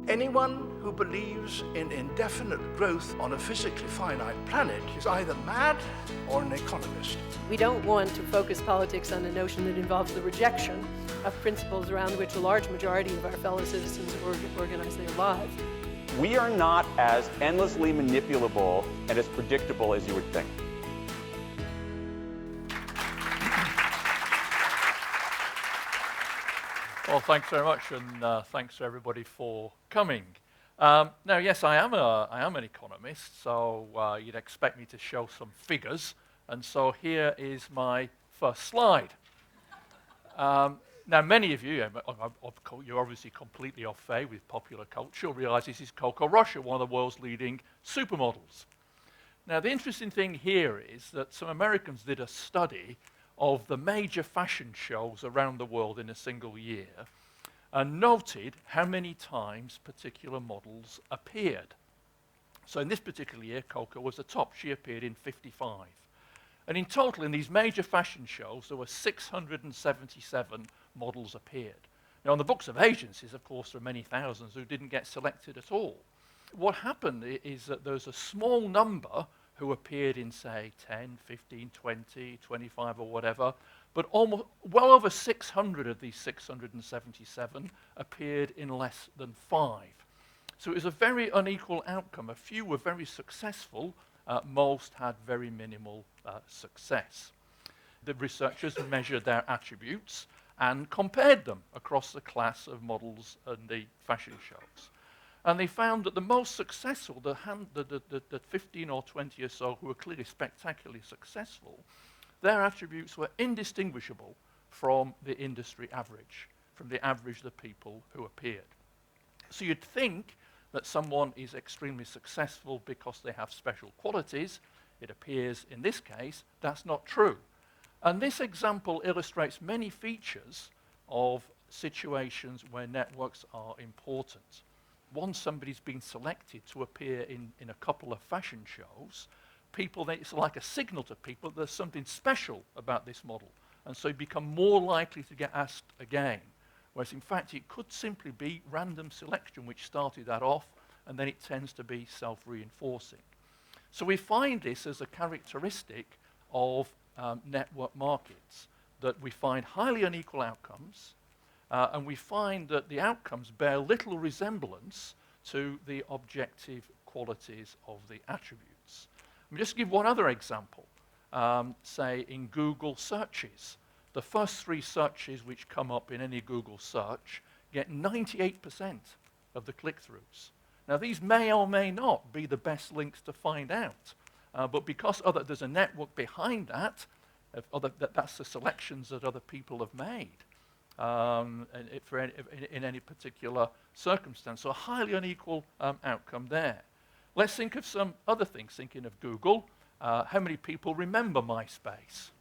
Anyone who believes in indefinite growth on a physically finite planet is either mad or an economist. We don't want to focus politics on a notion that involves the rejection of principles around which a large majority of our fellow citizens organize their lives. We are not as endlessly manipulable and as predictable as you would think. Well, thanks very much, and thanks to everybody for coming. Now, yes, I am an economist, so you'd expect me to show some figures, and so here is my first slide. Now, many of you, you're obviously completely au fait with popular culture, realize this is Coco Rocha, one of the world's leading supermodels. Now, the interesting thing here is that some Americans did a study of the major fashion shows around the world in a single year and noted how many times particular models appeared. So in this particular year, Coco was the top. She appeared in 55. And in total, in these major fashion shows, there were 677 models appeared. Now, on the books of agencies, of course, there are many thousands who didn't get selected at all. What happened is that there's a small number who appeared in, say, 10, 15, 20, 25 or whatever, but almost well over 600 of these 677 appeared in less than 5. So it was a very unequal outcome. A few were very successful, most had very minimal success. The researchers measured their attributes and compared them across the class of models and the fashion shows. And they found that the most successful, the 15 or 20 or so who were clearly spectacularly successful, their attributes were indistinguishable from the industry average, from the average of the people who appeared. So you'd think that someone is extremely successful because they have special qualities. It appears in this case that's not true. And this example illustrates many features of situations where networks are important. Once somebody's been selected to appear in a couple of fashion shows, it's like a signal to people there's something special about this model. And so you become more likely to get asked again. Whereas in fact, it could simply be random selection which started that off, and then it tends to be self-reinforcing. So we find this as a characteristic of network markets, that we find highly unequal outcomes, and we find that the outcomes bear little resemblance to the objective qualities of the attributes. Let me just give one other example. Say in Google searches, the first 3 searches which come up in any Google search get 98% of the click-throughs. Now, these may or may not be the best links to find out, but because there's a network behind that, that's the selections that other people have made. In any particular circumstance. So a highly unequal outcome there. Let's think of some other things. Thinking of Google, how many people remember MySpace?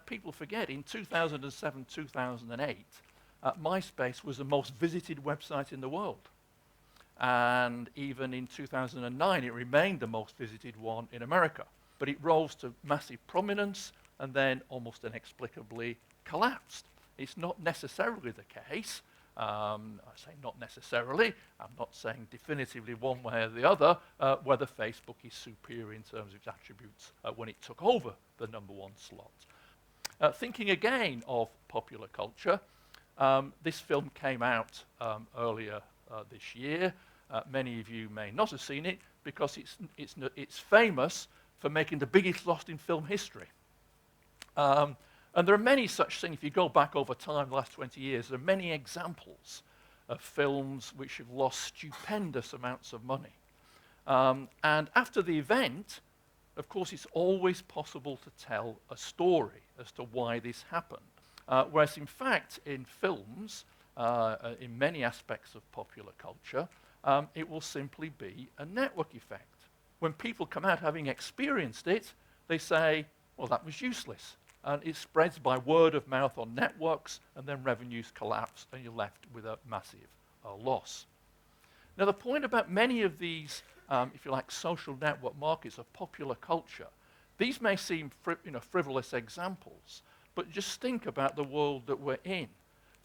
People forget, in 2007, 2008, MySpace was the most visited website in the world. And even in 2009, it remained the most visited one in America. But it rose to massive prominence and then almost inexplicably collapsed. It's not necessarily the case. I say not necessarily. I'm not saying definitively one way or the other whether Facebook is superior in terms of its attributes when it took over the #1 slot. Thinking again of popular culture, this film came out earlier this year. Many of you may not have seen it because it's famous for making the biggest loss in film history. And there are many such things. If you go back over time, the last 20 years, there are many examples of films which have lost stupendous amounts of money. And after the event, of course, it's always possible to tell a story as to why this happened. Whereas, in fact, in films, in many aspects of popular culture, it will simply be a network effect. When people come out having experienced it, they say, well, that was useless. And it spreads by word of mouth on networks, and then revenues collapse, and you're left with a massive loss. Now, the point about many of these, if you like, social network markets of popular culture, these may seem frivolous examples, but just think about the world that we're in.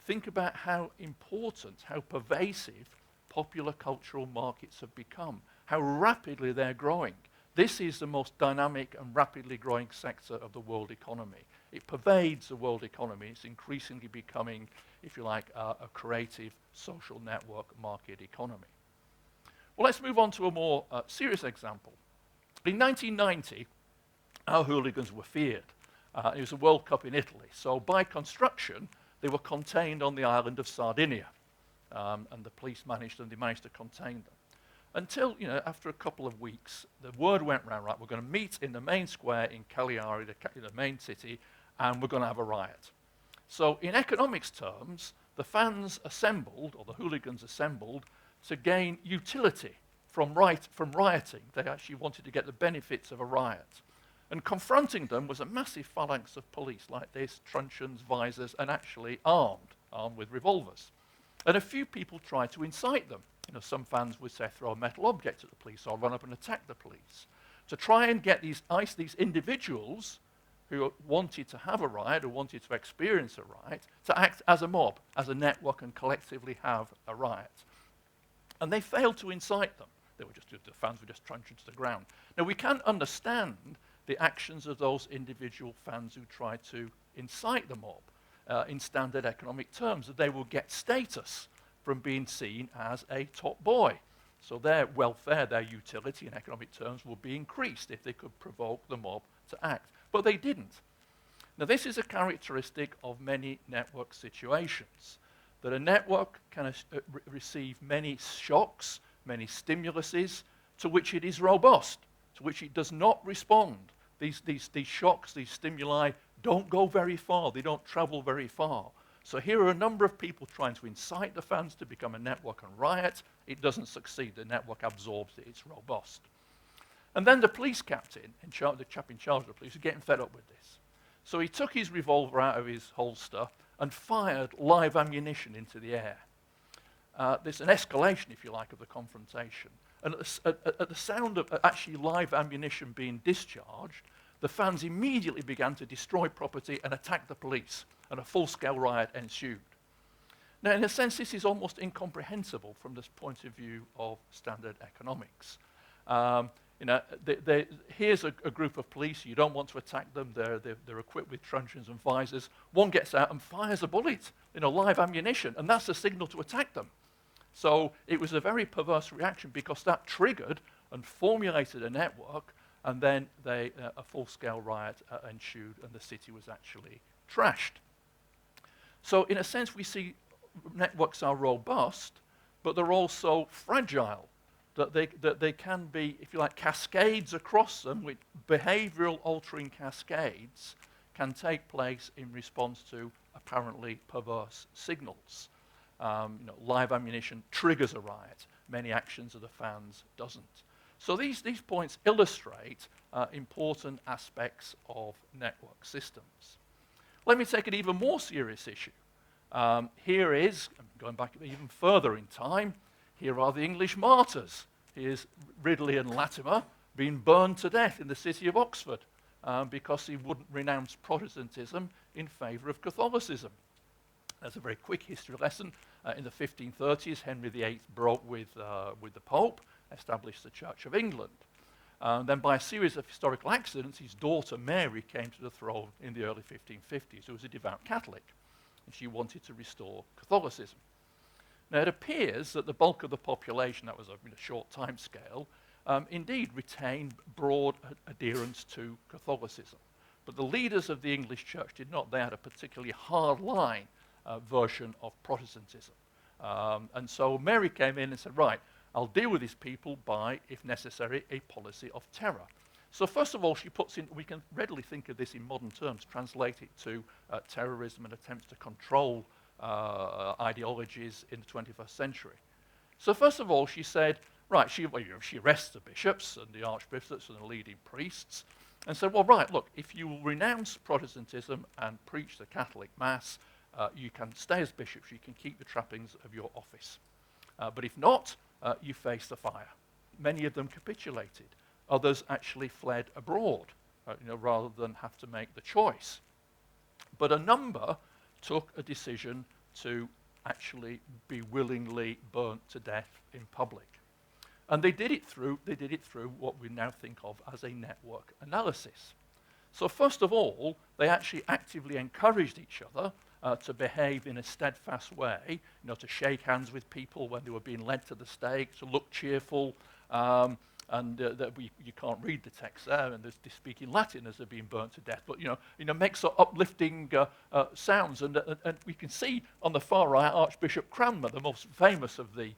Think about how important, how pervasive popular cultural markets have become, how rapidly they're growing. This is the most dynamic and rapidly growing sector of the world economy. It pervades the world economy. It's increasingly becoming, if you like, a creative social network market economy. Well, let's move on to a more serious example. In 1990, our hooligans were feared. It was a World Cup in Italy. So by construction, they were contained on the island of Sardinia. And the police managed to contain them. Until, after a couple of weeks, the word went round, right, we're going to meet in the main square in Cagliari, the main city, and we're going to have a riot. So in economics terms, the fans assembled, or the hooligans assembled, to gain utility from rioting. They actually wanted to get the benefits of a riot. And confronting them was a massive phalanx of police like this, truncheons, visors, and actually armed with revolvers. And a few people tried to incite them. Some fans would say throw a metal object at the police or run up and attack the police. To try and get these individuals who wanted to have a riot or wanted to experience a riot to act as a mob, as a network, and collectively have a riot. And they failed to incite them. The fans were just truncheoned to the ground. Now, we can understand the actions of those individual fans who tried to incite the mob in standard economic terms, that they will get status from being seen as a top boy. So their welfare, their utility in economic terms will be increased if they could provoke the mob to act. But they didn't. Now, this is a characteristic of many network situations, that a network can receive many shocks, many stimuluses, to which it is robust, to which it does not respond. These shocks, these stimuli, don't go very far. They don't travel very far. So here are a number of people trying to incite the fans to become a network and riot. It doesn't succeed. The network absorbs it. It's robust. And then the police captain, the chap in charge of the police, was getting fed up with this. So he took his revolver out of his holster and fired live ammunition into the air. There's an escalation, if you like, of the confrontation. And at the sound of actually live ammunition being discharged, the fans immediately began to destroy property and attack the police, and a full-scale riot ensued. Now, in a sense, this is almost incomprehensible from this point of view of standard economics. Here's a group of police. You don't want to attack them. They're equipped with truncheons and visors. One gets out and fires a bullet, live ammunition, and that's a signal to attack them. So it was a very perverse reaction because that triggered and formulated a network, and then a full-scale riot ensued, and the city was actually trashed. So in a sense, we see networks are robust, but they're also fragile, that they can be, if you like, cascades across them, with behavioral altering cascades can take place in response to apparently perverse signals. Live ammunition triggers a riot. Many actions of the fans doesn't. So these points illustrate important aspects of network systems. Let me take an even more serious issue. Here is, going back even further in time, here are the English martyrs. Here's Ridley and Latimer being burned to death in the city of Oxford because he wouldn't renounce Protestantism in favour of Catholicism. There's a very quick history lesson. In the 1530s, Henry VIII broke with the Pope, established the Church of England. Then by a series of historical accidents, his daughter Mary came to the throne in the early 1550s, who was a devout Catholic, and she wanted to restore Catholicism. Now, it appears that the bulk of the population, that was a short time scale, indeed retained broad adherence to Catholicism. But the leaders of the English Church did not. They had a particularly hard-line version of Protestantism. And so Mary came in and said, right, I'll deal with these people by, if necessary, a policy of terror. So first of all, she puts in, we can readily think of this in modern terms, translate it to terrorism and attempts to control ideologies in the 21st century. So first of all, she said, right, she arrests the bishops and the archbishops and the leading priests, and said, well, right, look, if you will renounce Protestantism and preach the Catholic Mass, you can stay as bishops, you can keep the trappings of your office. But if not, you face the fire. Many of them capitulated. Others actually fled abroad, rather than have to make the choice. But a number took a decision to actually be willingly burnt to death in public. And they did it through what we now think of as a network analysis. So first of all, they actually actively encouraged each other to behave in a steadfast way, to shake hands with people when they were being led to the stake, to look cheerful, you can't read the text there, and they speak in Latin as they're being burnt to death, but make sort of uplifting sounds, and we can see on the far right Archbishop Cranmer, the most famous of the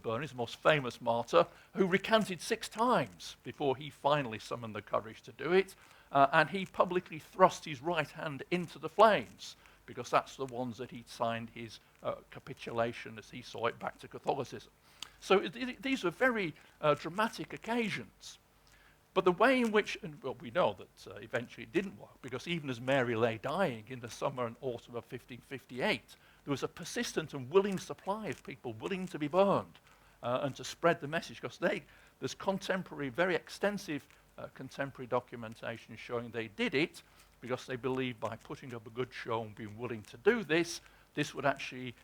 burners, the most famous martyr, who recanted 6 times before he finally summoned the courage to do it, and he publicly thrust his right hand into the flames, because that's the ones that he'd signed his capitulation, as he saw it, back to Catholicism. So these were very dramatic occasions. But the way in which, we know that eventually it didn't work, because even as Mary lay dying in the summer and autumn of 1558, there was a persistent and willing supply of people willing to be burned and to spread the message, because there's contemporary, very extensive contemporary documentation showing they did it because they believed by putting up a good show and being willing to do this, this would actually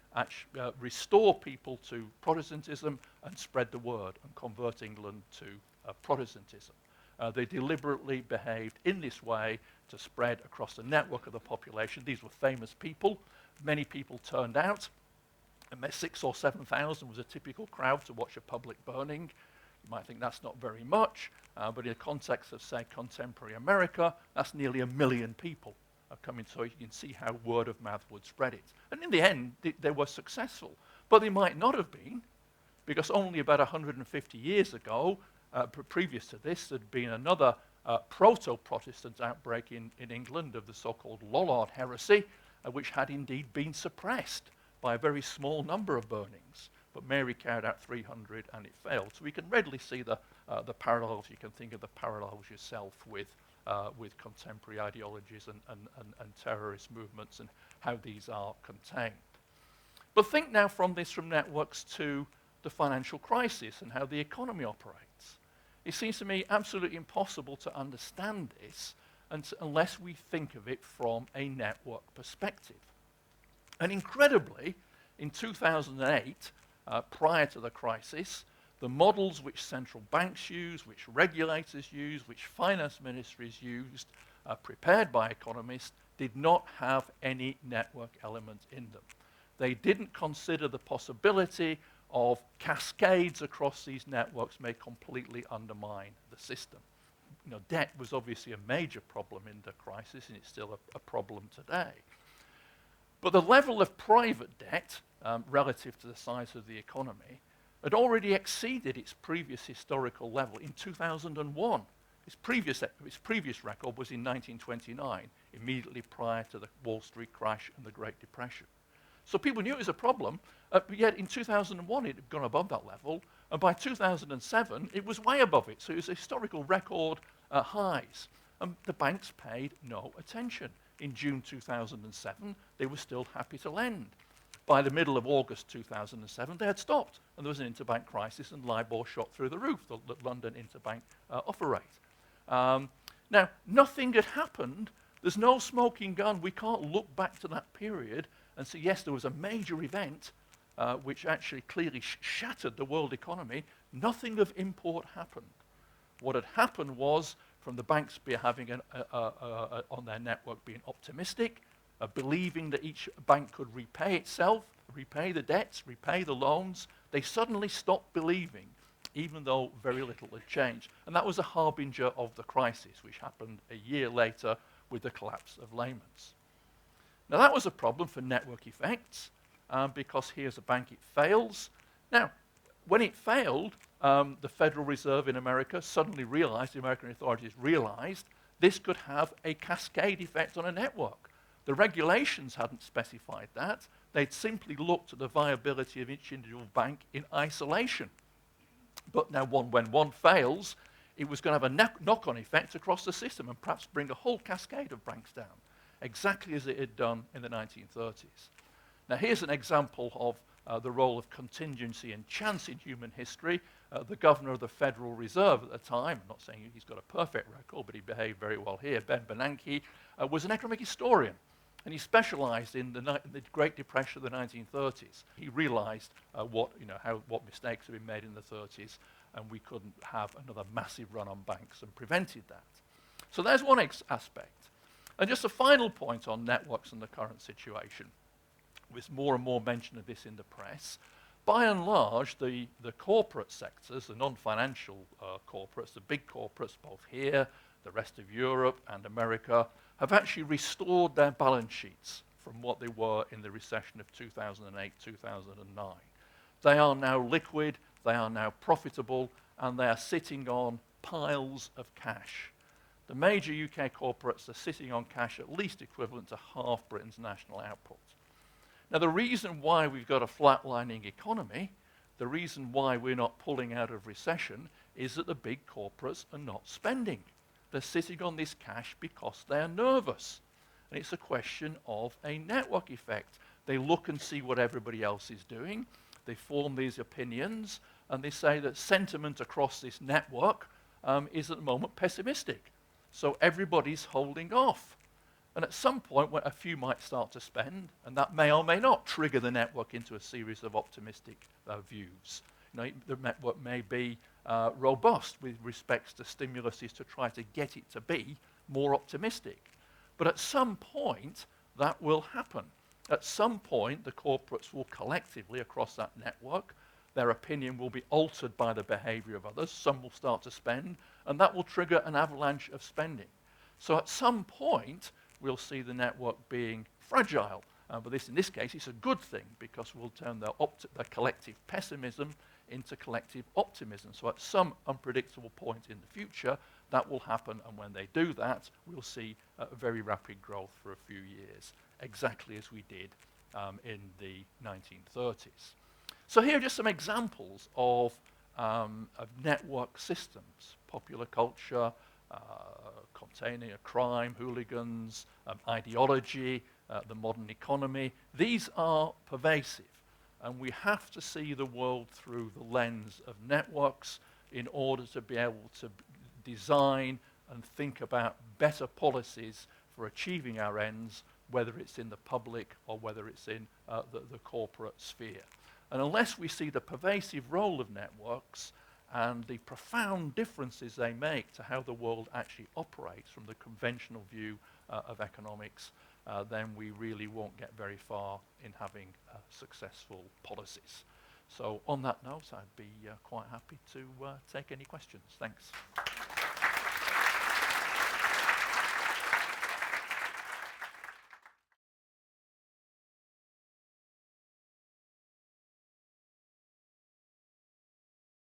restore people to Protestantism and spread the word and convert England to Protestantism. They deliberately behaved in this way to spread across the network of the population. These were famous people. Many people turned out. And 6,000 or 7,000 was a typical crowd to watch a public burning. You might think that's not very much, but in the context of, say, contemporary America, that's nearly 1 million people coming, so you can see how word of mouth would spread it. And in the end, they were successful. But they might not have been, because only about 150 years ago, previous to this, there'd been another proto-Protestant outbreak in England of the so-called Lollard heresy, which had indeed been suppressed by a very small number of burnings. But Mary carried out 300 and it failed. So we can readily see the parallels. You can think of the parallels yourself with contemporary ideologies and terrorist movements and how these are contained. But think now from networks to the financial crisis and how the economy operates. It seems to me absolutely impossible to understand this unless we think of it from a network perspective. And incredibly, in 2008, prior to the crisis, the models which central banks use, which regulators use, which finance ministries used, prepared by economists, did not have any network element in them. They didn't consider the possibility of cascades across these networks may completely undermine the system. Debt was obviously a major problem in the crisis, and it's still a problem today. But the level of private debt, relative to the size of the economy, had already exceeded its previous historical level in 2001. Its previous record was in 1929, immediately prior to the Wall Street crash and the Great Depression. So people knew it was a problem, but yet in 2001 it had gone above that level, and by 2007 it was way above it. So it was historical record highs. And the banks paid no attention. In June 2007, they were still happy to lend. By the middle of August 2007, they had stopped, and there was an interbank crisis, and LIBOR shot through the roof, the London interbank offer rate. Now, nothing had happened. There's no smoking gun. We can't look back to that period and say, yes, there was a major event which actually clearly shattered the world economy. Nothing of import happened. What had happened was, from the banks having on their network being optimistic, believing that each bank could repay itself, repay the debts, repay the loans, they suddenly stopped believing, even though very little had changed. And that was a harbinger of the crisis, which happened a year later with the collapse of Lehman's. Now that was a problem for network effects, because here's a bank, it fails. Now, when it failed, the Federal Reserve in America suddenly realized, the American authorities realized, this could have a cascade effect on a network. The regulations hadn't specified that. They'd simply looked at the viability of each individual bank in isolation. But now when one fails, it was going to have a knock-on effect across the system and perhaps bring a whole cascade of banks down, exactly as it had done in the 1930s. Now here's an example of the role of contingency and chance in human history. The governor of the Federal Reserve at the time, I'm not saying he's got a perfect record, but he behaved very well here, Ben Bernanke, was an economic historian. And he specialized in the Great Depression of the 1930s. He realized what mistakes had been made in the 30s, and we couldn't have another massive run on banks, and prevented that. So there's one aspect. And just a final point on networks and the current situation, with more and more mention of this in the press. By and large, the corporate sectors, the non-financial corporates, the big corporates, both here, the rest of Europe and America, have actually restored their balance sheets from what they were in the recession of 2008, 2009. They are now liquid, they are now profitable, and they are sitting on piles of cash. The major UK corporates are sitting on cash at least equivalent to half Britain's national output. Now, the reason why we've got a flatlining economy, the reason why we're not pulling out of recession, is that the big corporates are not spending. They're sitting on this cash because they're nervous. And it's a question of a network effect. They look and see what everybody else is doing. They form these opinions, and they say that sentiment across this network is at the moment pessimistic. So everybody's holding off. And at some point, a few might start to spend, and that may or may not trigger the network into a series of optimistic views. You know, the network may be robust with respects to stimuluses to try to get it to be more optimistic. But at some point, that will happen. At some point, the corporates will collectively, across that network, their opinion will be altered by the behavior of others. Some will start to spend, and that will trigger an avalanche of spending. So at some point, we'll see the network being fragile. But in this case, it's a good thing, because we'll turn their collective pessimism into collective optimism. So at some unpredictable point in the future, that will happen, and when they do that, we'll see a very rapid growth for a few years, exactly as we did in the 1930s. So here are just some examples of network systems: popular culture, containing a crime, hooligans, ideology, the modern economy. These are pervasive, and we have to see the world through the lens of networks in order to be able to design and think about better policies for achieving our ends, whether it's in the public or whether it's in the corporate sphere. And unless we see the pervasive role of networks and the profound differences they make to how the world actually operates from the conventional view of economics, then we really won't get very far in having successful policies. So on that note, I'd be quite happy to take any questions. Thanks.